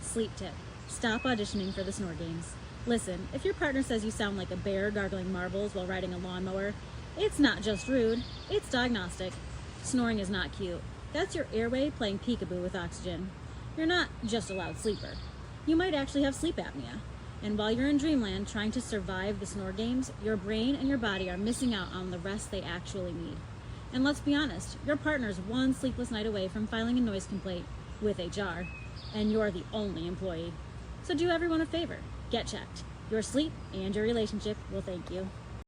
Sleep tip. Stop auditioning for the Snore Games. Listen, if your partner says you sound like a bear gargling marbles while riding a lawnmower, it's not just rude, it's diagnostic. Snoring is not cute. That's your airway playing peekaboo with oxygen. You're not just a loud sleeper. You might actually have sleep apnea. And while you're in dreamland trying to survive the Snore Games, your brain and your body are missing out on the rest they actually need. And let's be honest, your partner's one sleepless night away from filing a noise complaint with HR, and you're the only employee. So do everyone a favor. Get checked. Your sleep and your relationship will thank you.